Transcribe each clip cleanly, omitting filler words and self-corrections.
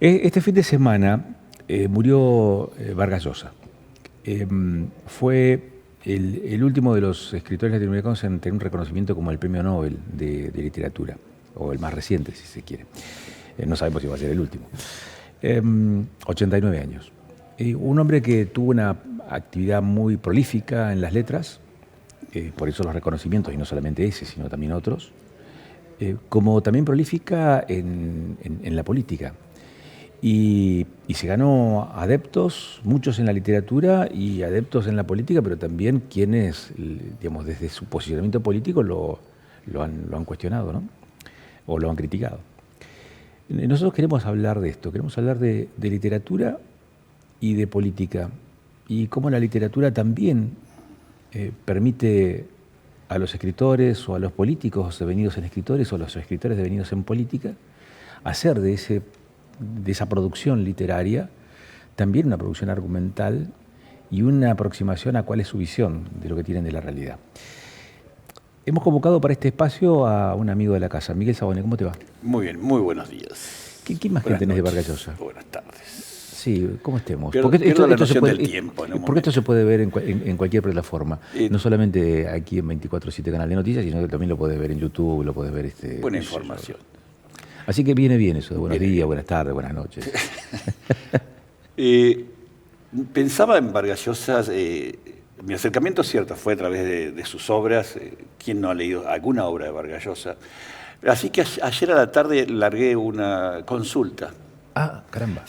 Este fin de semana murió Vargas Llosa. Fue el último de los escritores latinoamericanos en tener un reconocimiento como el Premio Nobel de Literatura, o el más reciente, si se quiere. No sabemos si va a ser el último. 89 años. Un hombre que tuvo una actividad muy prolífica en las letras, por eso los reconocimientos, y no solamente ese, sino también otros, como también prolífica en la política. Y se ganó adeptos, muchos en la literatura y adeptos en la política, pero también quienes, digamos, desde su posicionamiento político lo han cuestionado, ¿no? O lo han criticado. Nosotros queremos hablar de esto, queremos hablar de literatura y de política, y cómo la literatura también permite a los escritores o a los políticos devenidos en escritores o a los escritores devenidos en política hacer de esa producción literaria también una producción argumental y una aproximación a cuál es su visión de lo que tienen de la realidad. Hemos convocado para este espacio a un amigo de la casa, Miguel Sabone. ¿Cómo te va? Muy bien, muy buenos días. ¿Qué imagen tenés de Vargas Llosa? Buenas tardes. Sí, ¿cómo estemos? Pierdo la noción del tiempo. Porque esto se puede ver en cualquier plataforma, no solamente aquí en 24/7 Canal de Noticias, sino que también lo podés ver en YouTube, lo podés ver... Buena información. Así que viene bien eso de buenos días, buenas tardes, buenas noches. Pensaba en Vargas Llosa, mi acercamiento cierto fue a través de sus obras. ¿Quién no ha leído alguna obra de Vargas Llosa? Así que ayer a la tarde largué una consulta. Ah, caramba.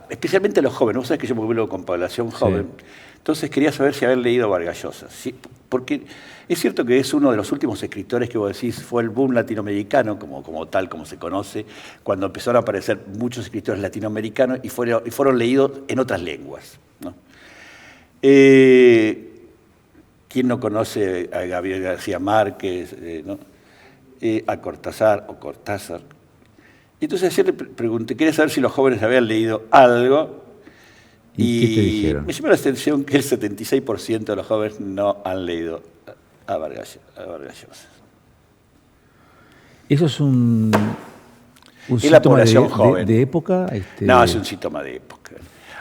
Especialmente a los jóvenes. Vos sabés que yo me vuelvo con población joven. Sí. Entonces quería saber si habían leído Vargas Llosa. ¿Sí? Porque es cierto que es uno de los últimos escritores que vos decís fue el boom latinoamericano, como tal, como se conoce, cuando empezaron a aparecer muchos escritores latinoamericanos y fueron leídos en otras lenguas, ¿no? ¿Quién no conoce a Gabriel García Márquez, ¿no? A Cortázar o Cortázar? Y entonces ayer le pregunté, quería saber si los jóvenes habían leído algo. ¿Y qué te dijeron? Me llamó la atención que el 76% de los jóvenes no han leído a Vargas Llosa. ¿Eso es un síntoma de época? No, es un síntoma de época.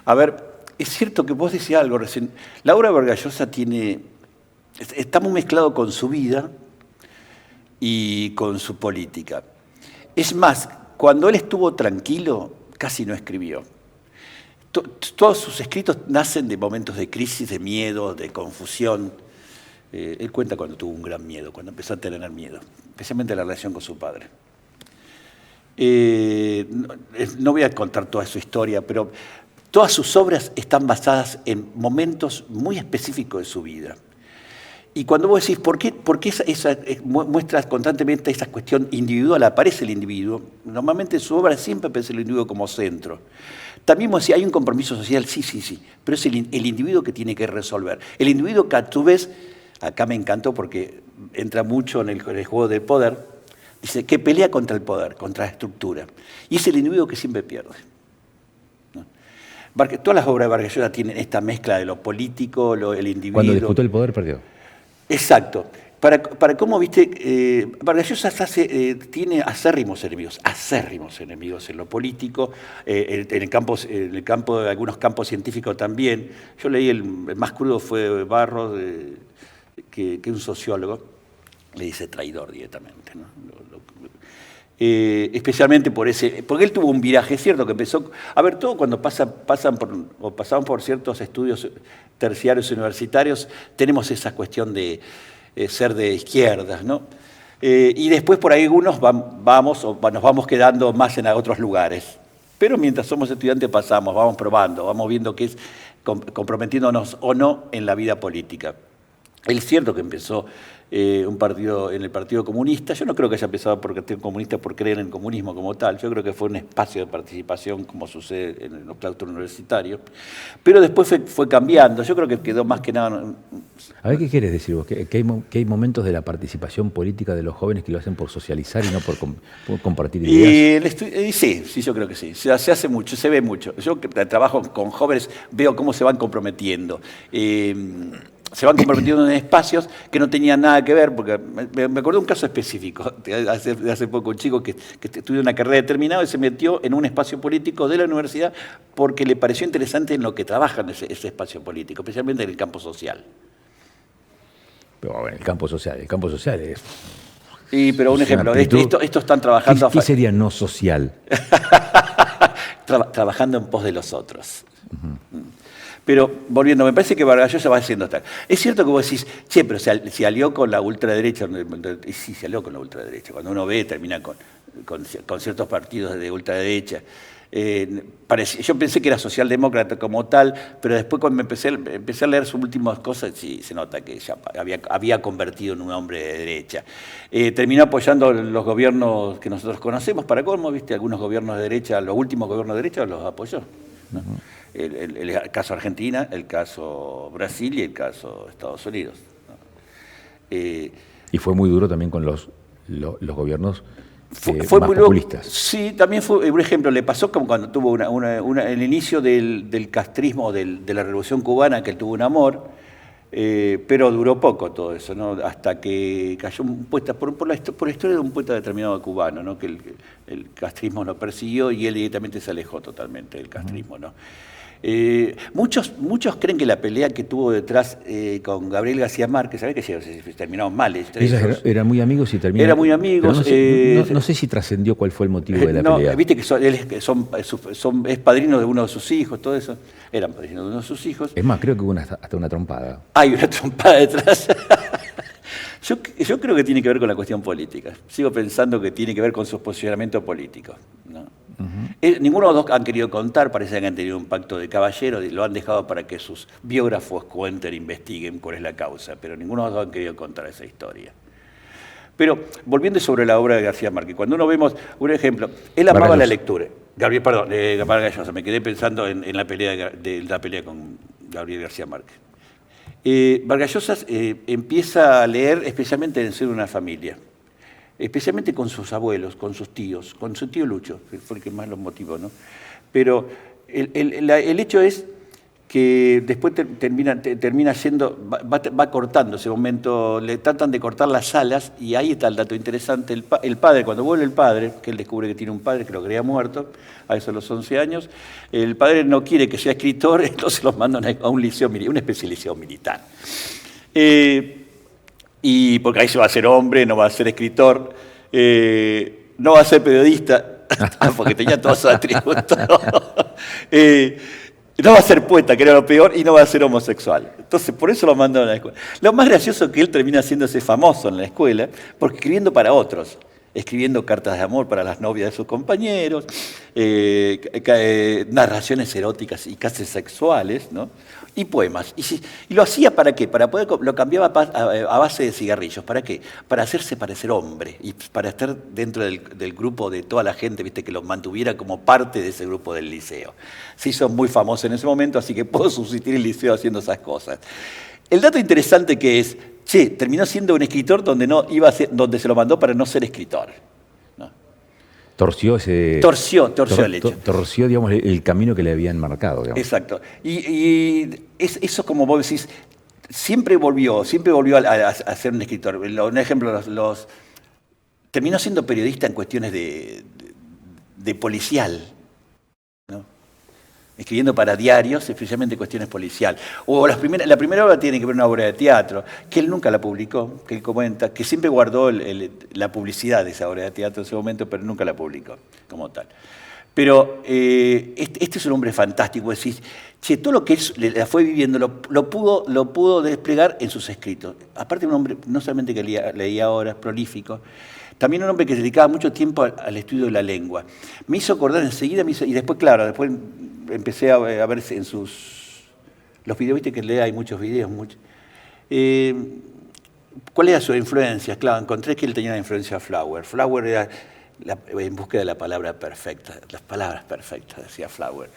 A ver, es cierto que vos decías algo recién. La obra de Vargas Llosa está muy mezclado con su vida y con su política. Es más, cuando él estuvo tranquilo, casi no escribió. Todos sus escritos nacen de momentos de crisis, de miedo, de confusión. Él cuenta cuando tuvo un gran miedo, cuando empezó a tener miedo, especialmente la relación con su padre. No voy a contar toda su historia, pero todas sus obras están basadas en momentos muy específicos de su vida. Y cuando vos decís, ¿por qué muestras constantemente esa cuestión individual? Aparece el individuo. Normalmente en su obra siempre aparece el individuo como centro. También vos decís, hay un compromiso social, sí, pero es el individuo que tiene que resolver. El individuo que a tu vez, acá me encantó porque entra mucho en el juego del poder, dice que pelea contra el poder, contra la estructura. Y es el individuo que siempre pierde. Todas las obras de Vargas Llosa tienen esta mezcla de lo político, el individuo. Cuando disputó el poder, perdió. Exacto. Para cómo, viste, Vargas Llosa tiene acérrimos enemigos en lo político, en el campo de algunos campos científicos también. Yo leí el más crudo fue Barros, que un sociólogo le dice traidor directamente, ¿no? Especialmente porque él tuvo un viraje, es cierto que empezó, a ver, todo cuando pasamos por ciertos estudios terciarios universitarios, tenemos esa cuestión de ser de izquierdas, ¿no? Y después por ahí algunos nos vamos quedando más en otros lugares. Pero mientras somos estudiantes vamos probando, vamos viendo qué es comprometiéndonos o no en la vida política. Es cierto que empezó en el Partido Comunista. Yo no creo que haya empezado por el Partido Comunista por creer en el comunismo como tal. Yo creo que fue un espacio de participación, como sucede en los claustros universitarios. Pero después fue cambiando. Yo creo que quedó más que nada... A ver, ¿qué quieres decir vos? ¿Que hay momentos de la participación política de los jóvenes que lo hacen por socializar y no por compartir ideas? Sí, yo creo que sí. Se hace mucho, se ve mucho. Yo que trabajo con jóvenes, veo cómo se van comprometiendo. se van comprometiendo en espacios que no tenían nada que ver, porque me acordé de un caso específico, de hace poco, un chico que estudió una carrera determinada y se metió en un espacio político de la universidad porque le pareció interesante en lo que trabaja en ese espacio político, especialmente en el campo social. Pero bueno, el campo social es... Sí, pero un ejemplo, esto están trabajando... ¿Qué sería no social? Trabajando en pos de los otros. Pero, volviendo, me parece que Vargas Llosa va haciendo tal. Es cierto que vos decís, che, pero se alió con la ultraderecha. Y sí, se alió con la ultraderecha. Cuando uno ve, termina con ciertos partidos de ultraderecha. Yo pensé que era socialdemócrata como tal, pero después cuando empecé a leer sus últimas cosas, sí, se nota que ya había convertido en un hombre de derecha. Terminó apoyando los gobiernos que nosotros conocemos, para colmo, ¿viste? Algunos gobiernos de derecha, los últimos gobiernos de derecha los apoyó, ¿no? El caso Argentina, el caso Brasil y el caso Estados Unidos, ¿no? Y fue muy duro también con los gobiernos fue más muy populistas. Sí, también fue, por ejemplo, le pasó como cuando tuvo el inicio del castrismo, de la Revolución Cubana, que él tuvo un amor, pero duró poco todo eso, ¿no? Hasta que cayó un poeta, por la historia de un poeta determinado cubano, ¿no? Que el castrismo lo persiguió y él directamente se alejó totalmente del castrismo, ¿no? Muchos creen que la pelea que tuvo detrás con Gabriel García Márquez, ¿sabés que terminaron mal? Ellos eran muy amigos y terminaron... Eran muy amigos. No sé si trascendió cuál fue el motivo de la pelea. Viste que es padrino de uno de sus hijos, todo eso. Eran padrinos de uno de sus hijos. Es más, creo que hubo hasta una trompada. Hay una trompada detrás. Yo creo que tiene que ver con la cuestión política. Sigo pensando que tiene que ver con su posicionamiento político, ¿no? Ninguno de los dos han querido contar, parece que han tenido un pacto de caballero, lo han dejado para que sus biógrafos cuenten, investiguen cuál es la causa, pero ninguno de los dos han querido contar esa historia. Pero, volviendo sobre la obra de García Márquez, cuando uno vemos un ejemplo, él amaba la lectura. Vargas Llosa, me quedé pensando en la pelea con Gabriel García Márquez. Vargas Llosa empieza a leer especialmente en Ser una familia, especialmente con sus abuelos, con sus tíos, con su tío Lucho, que fue el que más los motivó, ¿no? Pero el hecho es que después termina yendo, va cortando ese momento, le tratan de cortar las alas, y ahí está el dato interesante. El padre, cuando vuelve el padre, que él descubre que tiene un padre que lo creía muerto, a eso a los 11 años, el padre no quiere que sea escritor, entonces los mandan a un liceo, una especie de liceo militar. Y porque ahí se va a ser hombre, no va a ser escritor, no va a ser periodista, porque tenía todos sus atributos. No va a ser poeta, que era lo peor, y no va a ser homosexual. Entonces, por eso lo mandaron a la escuela. Lo más gracioso es que él termina haciéndose famoso en la escuela, porque escribiendo para otros, escribiendo cartas de amor para las novias de sus compañeros, narraciones eróticas y casi sexuales, ¿no? Y poemas. ¿Y lo hacía para qué? Lo cambiaba a base de cigarrillos. ¿Para qué? Para hacerse parecer hombre y para estar dentro del grupo de toda la gente, ¿viste? Que los mantuviera como parte de ese grupo del liceo. Se hizo muy famoso en ese momento, así que puedo subsistir el liceo haciendo esas cosas. El dato interesante que es, terminó siendo un escritor donde se lo mandó para no ser escritor, ¿no? Torció el hecho. Torció, digamos, el camino que le habían marcado, digamos. Exacto. Eso, como vos decís, siempre volvió a ser un escritor. Un ejemplo, terminó siendo periodista en cuestiones de policial, ¿no? Escribiendo para diarios, especialmente cuestiones policial. O la primera obra tiene que ver una obra de teatro, que él nunca la publicó, que él comenta, que siempre guardó la publicidad de esa obra de teatro en ese momento, pero nunca la publicó como tal. Pero este es un hombre fantástico, es decir, todo lo que él la fue viviendo lo pudo desplegar en sus escritos. Aparte, un hombre no solamente que leía obras, prolífico, también un hombre que se dedicaba mucho tiempo al estudio de la lengua. Me hizo acordar enseguida, y después, claro, después empecé a ver en los videos, viste que hay muchos videos. ¿Cuál era su influencia? Claro, encontré que él tenía una influencia a Flower. Flower era en búsqueda de la palabra perfecta, las palabras perfectas, decía Flower.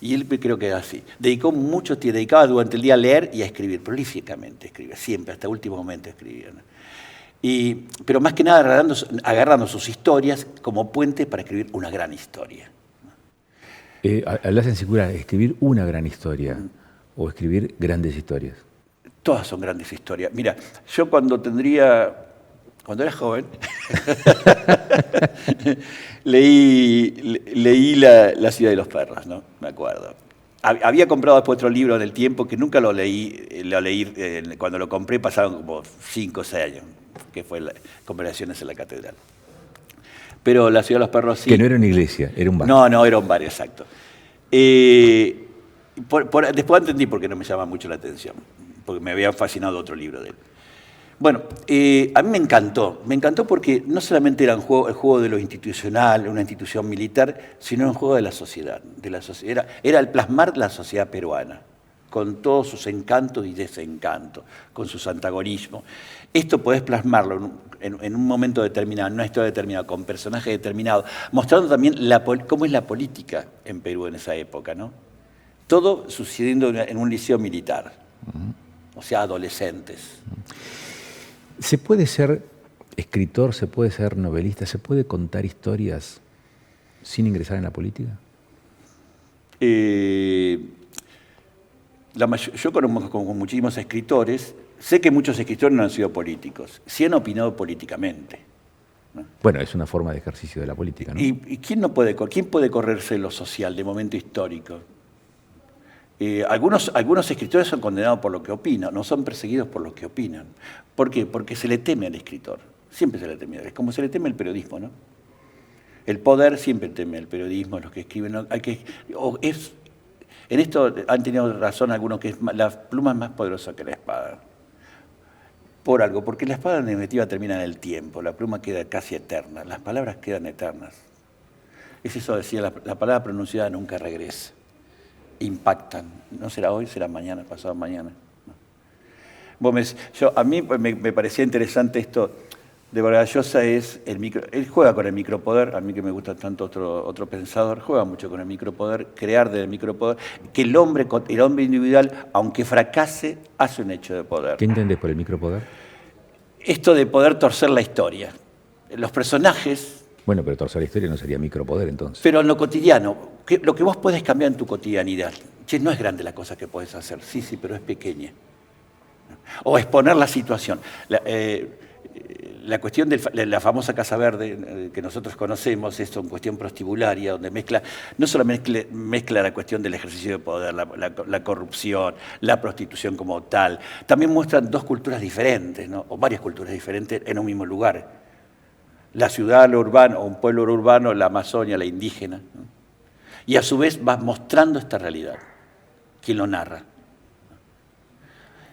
Y él creo que era así. Dedicaba durante el día a leer y a escribir, prolíficamente escribía, siempre, hasta el último momento escribía, ¿no? Pero más que nada agarrando sus historias como puente para escribir una gran historia. Hablas en singular, escribir una gran historia o escribir grandes historias. Todas son grandes historias. Mira, yo cuando era joven, leí la Ciudad de los Perros, ¿no? Me acuerdo. Había comprado después otro libro en el tiempo que nunca lo leí. Cuando lo compré pasaron como 5 o 6 años, que fue Conversaciones en la Catedral. Pero la Ciudad de los Perros sí. Que no era una iglesia, era un bar. No, era un bar, exacto. Después entendí por qué no me llama mucho la atención, porque me había fascinado otro libro de él. Bueno, a mí me encantó porque no solamente era el juego de lo institucional, una institución militar, sino un juego de la sociedad. Era el plasmar la sociedad peruana, con todos sus encantos y desencantos, con sus antagonismos. Esto podés plasmarlo en un momento determinado, en una historia determinada, con personajes determinados, mostrando también cómo es la política en Perú en esa época, ¿no? Todo sucediendo en un liceo militar, o sea, adolescentes. ¿Se puede ser escritor, se puede ser novelista, se puede contar historias sin ingresar en la política? Yo conozco con muchísimos escritores, sé que muchos escritores no han sido políticos, sí han opinado políticamente, ¿no? Bueno, es una forma de ejercicio de la política, ¿no? ¿Y quién puede correrse lo social de momento histórico? Algunos escritores son condenados por lo que opinan, no son perseguidos por lo que opinan. ¿Por qué? Porque se le teme al escritor. Siempre se le teme. Es como se le teme el periodismo, ¿no? El poder siempre teme al periodismo, a los que escriben. En esto han tenido razón algunos que la pluma es más poderosa que la espada. Por algo, porque la espada en definitiva termina en el tiempo, la pluma queda casi eterna, las palabras quedan eternas. Es eso, decía, la palabra pronunciada nunca regresa. Impactan. No será hoy, será mañana, pasado mañana. A mí me parecía interesante esto de Vargas Llosa, él juega con el micropoder, a mí que me gusta tanto otro pensador, juega mucho con el micropoder, crear del micropoder, que el hombre individual, aunque fracase, hace un hecho de poder. ¿Qué entendés por el micropoder? Esto de poder torcer la historia. Los personajes... Bueno, pero torcer la historia no sería micropoder entonces. Pero en lo cotidiano, lo que vos podés cambiar en tu cotidianidad. Che, no es grande la cosa que podés hacer, sí, pero es pequeña. O exponer la situación. La cuestión de la famosa Casa Verde que nosotros conocemos es una cuestión prostibularia, donde no solamente mezcla la cuestión del ejercicio de poder, la corrupción, la prostitución como tal, también muestran dos culturas diferentes, ¿no? O varias culturas diferentes en un mismo lugar. La ciudad, lo urbano, o un pueblo urbano, la Amazonia, la indígena, ¿no? Y a su vez va mostrando esta realidad. ¿Quién lo narra?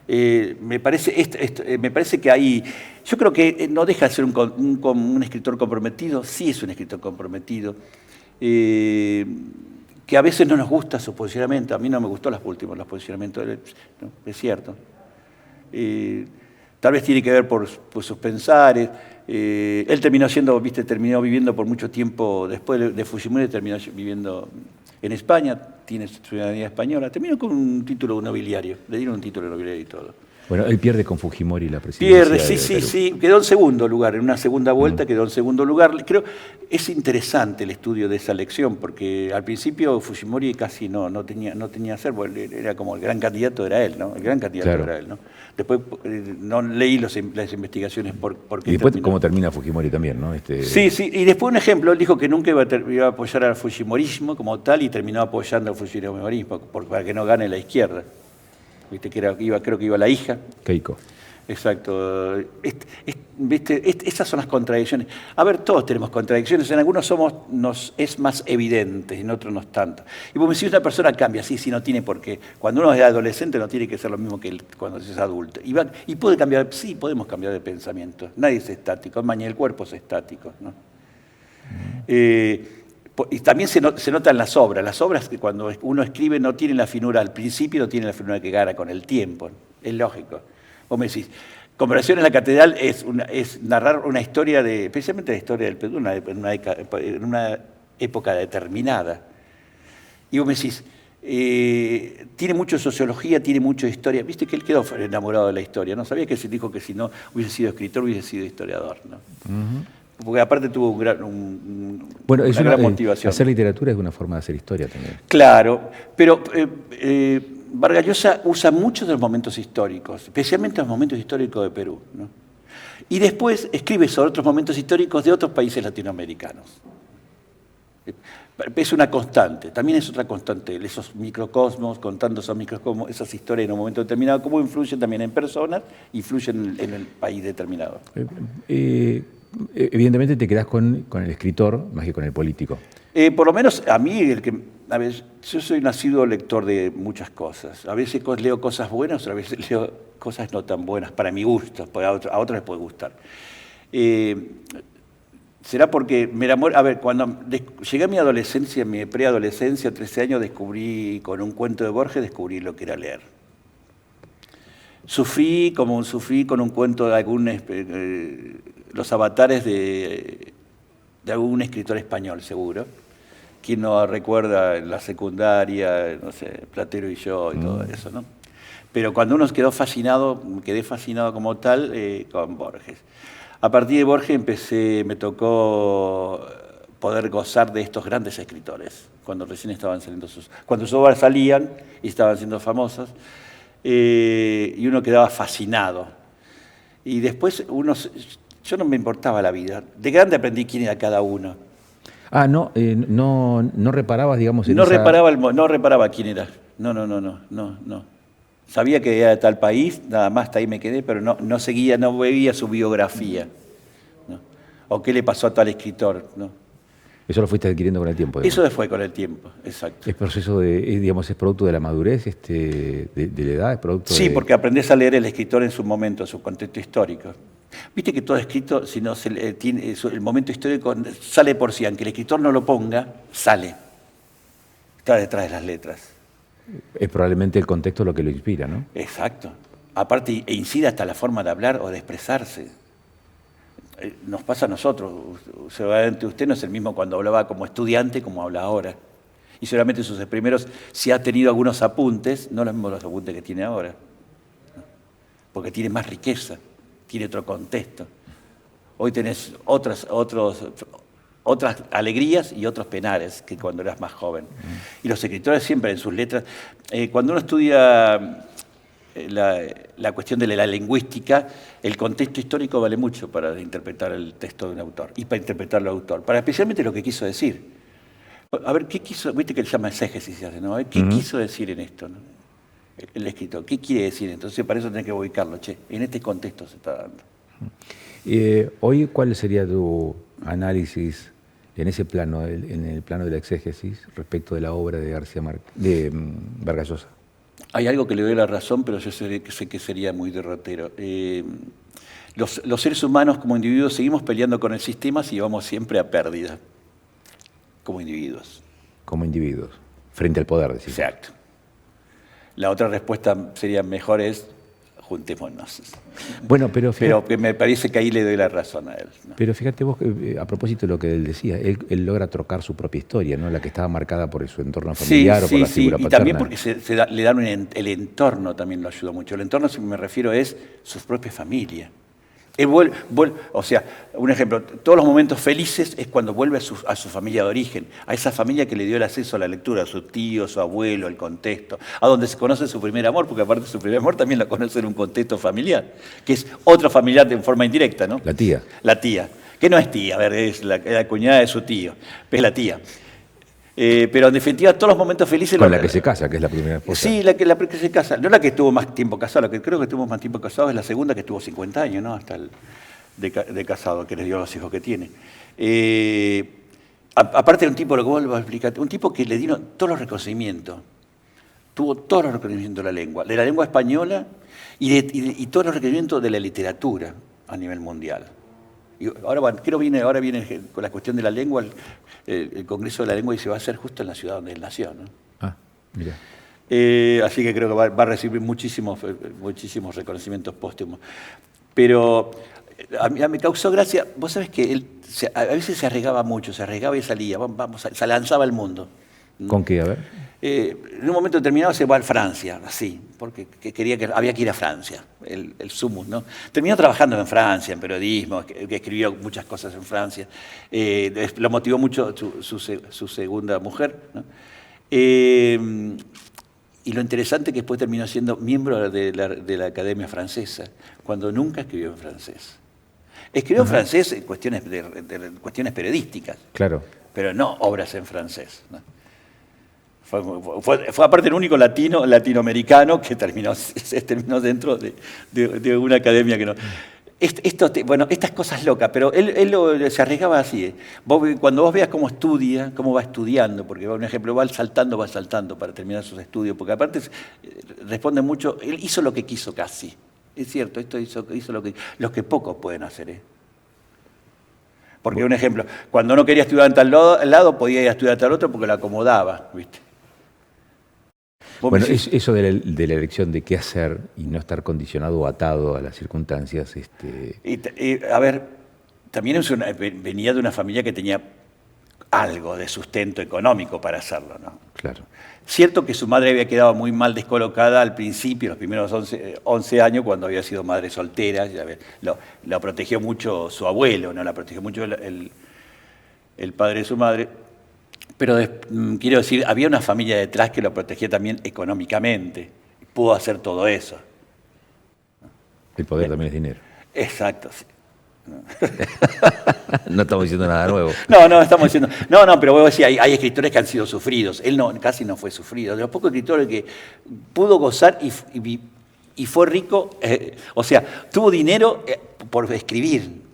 Me parece que hay... Yo creo que no deja de ser un escritor comprometido, sí es un escritor comprometido, que a veces no nos gusta su posicionamiento. A mí no me gustó los posicionamientos, ¿no? Es cierto. Tal vez tiene que ver por sus pensares. Él terminó viviendo por mucho tiempo, después de Fujimori terminó viviendo en España, tiene ciudadanía española, terminó con un título nobiliario, le dieron un título nobiliario y todo. Bueno, él pierde con Fujimori la presidencia. Pierde, sí, quedó en segundo lugar, en una segunda vuelta quedó en segundo lugar. Creo es interesante el estudio de esa elección, porque al principio Fujimori casi no tenía ser, era como el gran candidato, era él, ¿no? El gran candidato era él, ¿no? Después no leí las investigaciones por qué. Y después cómo termina Fujimori también, ¿no? Sí, y después un ejemplo, él dijo que nunca iba a apoyar al fujimorismo como tal y terminó apoyando al fujimorismo para que no gane la izquierda. Viste que creo que iba la hija. Keiko. Exacto. Esas son las contradicciones. A ver, todos tenemos contradicciones. En algunos nos es más evidente, en otros no es tanto. Y vos me decís, una persona cambia, sí, no tiene por qué. Cuando uno es adolescente no tiene que ser lo mismo que cuando es adulto. Y puede cambiar, sí, podemos cambiar de pensamiento. Nadie es estático, mañana el cuerpo es estático, ¿no? Y también se nota en las obras. Las obras que cuando uno escribe no tienen la finura al principio, no tienen la finura que gana con el tiempo. Es lógico. Vos me decís, Conversaciones en la Catedral es narrar una historia, especialmente la historia del Perú, en una época determinada. Y vos me decís, tiene mucho sociología, tiene mucha historia. Viste que él quedó enamorado de la historia, ¿no? Sabía que se dijo que si no hubiese sido escritor, hubiese sido historiador, ¿no? Porque aparte tuvo una gran motivación. Hacer literatura es una forma de hacer historia también. Claro, pero Vargas Llosa usa muchos de los momentos históricos, especialmente los momentos históricos de Perú, ¿no? Y después escribe sobre otros momentos históricos de otros países latinoamericanos. Es una constante, también es otra constante, esos microcosmos, contando esos microcosmos, esas historias en un momento determinado, cómo influyen también en personas, influyen en el país determinado. Evidentemente te quedás con el escritor más que con el político. Por lo menos a mí, a ver, yo soy nacido lector de muchas cosas. A veces leo cosas buenas, a veces leo cosas no tan buenas, para mi gusto, a otros les puede gustar. Será porque me enamoré. A ver, cuando llegué a mi adolescencia, mi preadolescencia, 13 años, descubrí, con un cuento de Borges, descubrí lo que era leer. Sufrí con un cuento de los avatares de algún escritor español, seguro. ¿Quién no recuerda en la secundaria, no sé, Platero y yo y todo eso, ¿no? Pero cuando uno quedé fascinado como tal con Borges. A partir de Borges me tocó poder gozar de estos grandes escritores, cuando recién estaban saliendo cuando sus obras salían y estaban siendo famosas, y uno quedaba fascinado. Y después yo no me importaba la vida. De grande aprendí quién era cada uno. No reparabas, digamos, en no esa... no reparaba quién era. No. Sabía que era de tal país, nada más, hasta ahí me quedé, pero no seguía, no veía su biografía, ¿no? O qué le pasó a tal escritor, ¿no? Eso lo fuiste adquiriendo con el tiempo, digamos. Eso fue con el tiempo, exacto. ¿Es proceso digamos, es producto de la madurez, de la edad? ¿Es producto Sí, de... porque aprendés a leer el escritor en su momento, su contexto histórico. Viste que todo escrito, si no tiene el momento histórico, sale por sí, aunque el escritor no lo ponga, sale. Está detrás de las letras. Es probablemente el contexto lo que lo inspira, ¿no? Exacto. Aparte, incide hasta la forma de hablar o de expresarse. Nos pasa a nosotros. Seguramente usted no es el mismo cuando hablaba como estudiante como habla ahora. Y seguramente sus primeros, si ha tenido algunos apuntes, no los mismos los apuntes que tiene ahora. Porque tiene más riqueza, tiene otro contexto. Hoy tenés otras alegrías y otros penares que cuando eras más joven. Y los escritores siempre en sus letras, cuando uno estudia la cuestión de la lingüística, el contexto histórico vale mucho para interpretar el texto de un autor y para interpretarlo al autor, para especialmente lo que quiso decir. A ver, ¿qué quiso? Viste que él llama exégesis, ¿no? ¿Qué quiso decir en esto, ¿no? El escritor, ¿qué quiere decir? Entonces para eso tenés que ubicarlo, en este contexto se está dando. Hoy, ¿cuál sería tu análisis en ese plano, en el plano de la exégesis, respecto de la obra de Vargas Llosa? Hay algo que le doy la razón, pero yo sé que sería muy derrotero. Los seres humanos como individuos seguimos peleando con el sistema si vamos siempre a pérdida, como individuos. Como individuos, frente al poder, decís. Exacto. La otra respuesta sería mejor es juntémonos. Bueno, pero que me parece que ahí le doy la razón a él, ¿no? Pero fíjate vos, a propósito de lo que él decía, él logra trocar su propia historia, ¿no? La que estaba marcada por su entorno familiar o por la figura paterna. Y también porque le dan el entorno también lo ayuda mucho. El entorno, si me refiero, es su propia familia. O sea, un ejemplo, todos los momentos felices es cuando vuelve a su familia de origen, a esa familia que le dio el acceso a la lectura, a su tío, su abuelo, el contexto, a donde se conoce su primer amor, porque aparte su primer amor también lo conoce en un contexto familiar, que es otro familiar en forma indirecta, ¿no? La tía. La tía, que no es tía, a ver, es la cuñada de su tío, es la tía. Pero en definitiva, todos los momentos felices... Con la que se casa, que es la primera esposa. Sí, la que se casa. No la que estuvo más tiempo casada, la que creo que estuvo más tiempo casado es la segunda, que estuvo 50 años, ¿no? Hasta de casado, que les dio los hijos que tiene. Aparte de un tipo, lo que vuelvo a explicar, un tipo que le dieron todos los reconocimientos. Tuvo todos los reconocimientos de la lengua española y todos los reconocimientos de la literatura a nivel mundial. Y ahora viene con la cuestión de la lengua, el Congreso de la Lengua, y se va a hacer justo en la ciudad donde él nació, ¿no? Mira. Así que creo que va a recibir muchísimos reconocimientos póstumos. Pero a mí me causó gracia, vos sabés que él a veces se arriesgaba mucho, se arriesgaba y salía, se lanzaba al mundo. ¿Con qué? A ver. En un momento determinado se va a Francia, así, porque había que ir a Francia, el sumus, ¿no? Terminó trabajando en Francia, en periodismo, que escribió muchas cosas en Francia. Lo motivó mucho su segunda mujer, ¿no? Y lo interesante es que después terminó siendo miembro de la Academia Francesa, cuando nunca escribió en francés. Escribió en francés en cuestiones, de cuestiones periodísticas, Claro. pero no obras en francés, ¿no? Fue aparte el único latinoamericano que terminó dentro de una academia que no... Bueno, estas cosas locas, pero él se arriesgaba así. Cuando vos veas cómo estudia, cómo va estudiando, porque por ejemplo va saltando para terminar sus estudios, porque aparte responde mucho, él hizo lo que quiso casi. Es cierto, esto hizo lo que pocos pueden hacer, ¿eh? Porque un ejemplo, cuando no quería estudiar en tal lado, podía ir a estudiar en tal otro porque lo acomodaba, ¿viste? Bueno, eso de la elección de qué hacer y no estar condicionado o atado a las circunstancias. A ver, también venía de una familia que tenía algo de sustento económico para hacerlo, ¿no? Claro. Cierto que su madre había quedado muy mal descolocada al principio, los primeros 11 años, cuando había sido madre soltera. Lo protegió mucho su abuelo, ¿no? La protegió mucho el padre de su madre. Pero quiero decir, había una familia detrás que lo protegía también económicamente. Pudo hacer todo eso. El poder también es dinero. Exacto, sí. No estamos diciendo nada nuevo. No, estamos diciendo... No, pero vos decís, hay escritores que han sido sufridos. Él casi no fue sufrido. De los pocos escritores que pudo gozar y fue rico, o sea, tuvo dinero por escribir.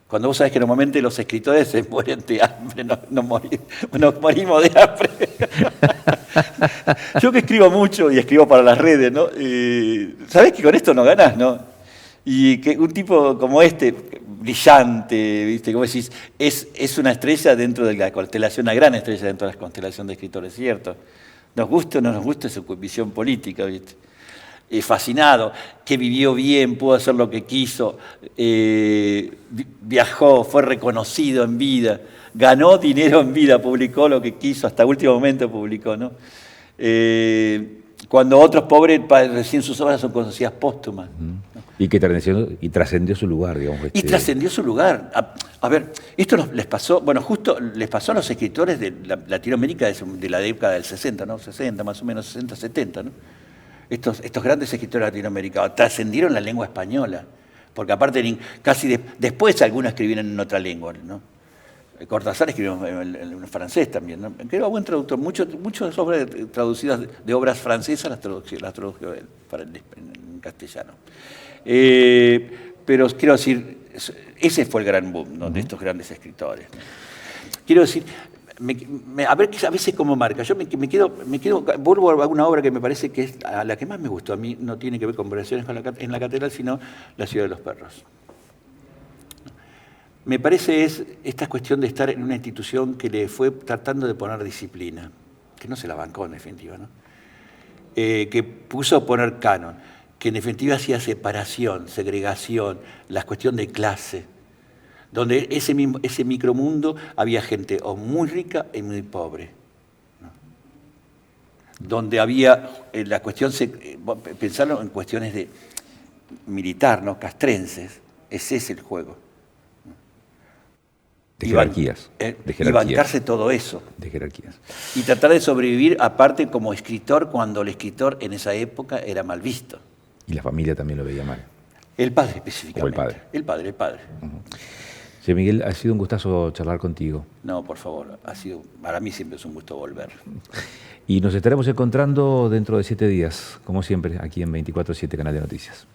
Cuando vos sabés que normalmente los escritores se mueren de hambre, nos morimos de hambre. Yo que escribo mucho y escribo para las redes, ¿no? ¿Sabés que con esto no ganás, no? Y que un tipo como este, brillante, ¿viste? Como decís, es una estrella dentro de la constelación, una gran estrella dentro de la constelación de escritores, ¿cierto? Nos gusta o no nos gusta su visión política, ¿viste? Fascinado, que vivió bien, pudo hacer lo que quiso, viajó, fue reconocido en vida, ganó dinero en vida, publicó lo que quiso, hasta último momento publicó, ¿no? Cuando otros pobres recién sus obras son conocidas póstumas. Y que trascendió su lugar, digamos. Y trascendió su lugar. A ver, esto les pasó, bueno, justo les pasó a los escritores de Latinoamérica de la década del 60, ¿no? 60, más o menos, 60, 70, ¿no? Estos grandes escritores latinoamericanos trascendieron la lengua española, porque aparte casi después algunos escribieron en otra lengua, ¿no? Cortázar escribió en francés también, ¿no? Que era buen traductor. Muchas obras traducidas de obras francesas las tradujo él en castellano. Pero quiero decir, ese fue el gran boom, ¿no? De estos grandes escritores, ¿no? Quiero decir, a ver a veces cómo marca. Yo me quedo, vuelvo a una obra que me parece que es a la que más me gustó. A mí no tiene que ver con Conversaciones en la catedral, sino La ciudad de los perros. Me parece es esta cuestión de estar en una institución que le fue tratando de poner disciplina, que no se la bancó en definitiva, ¿no? Que puso a poner canon, que en definitiva hacía separación, segregación, la cuestión de clase, donde ese micromundo había gente o muy rica y muy pobre, ¿no? Donde había la cuestión, pensarlo en cuestiones de militar, ¿no? Castrenses, ese es el juego. De jerarquías. Y bancarse todo eso. De jerarquías. Y tratar de sobrevivir, aparte, como escritor, cuando el escritor en esa época era mal visto. Y la familia también lo veía mal. El padre específicamente. O el padre. El padre. Sí, Miguel, ha sido un gustazo charlar contigo. No, por favor, para mí siempre es un gusto volver. Y nos estaremos encontrando dentro de 7 días, como siempre, aquí en 24/7 Canal de Noticias.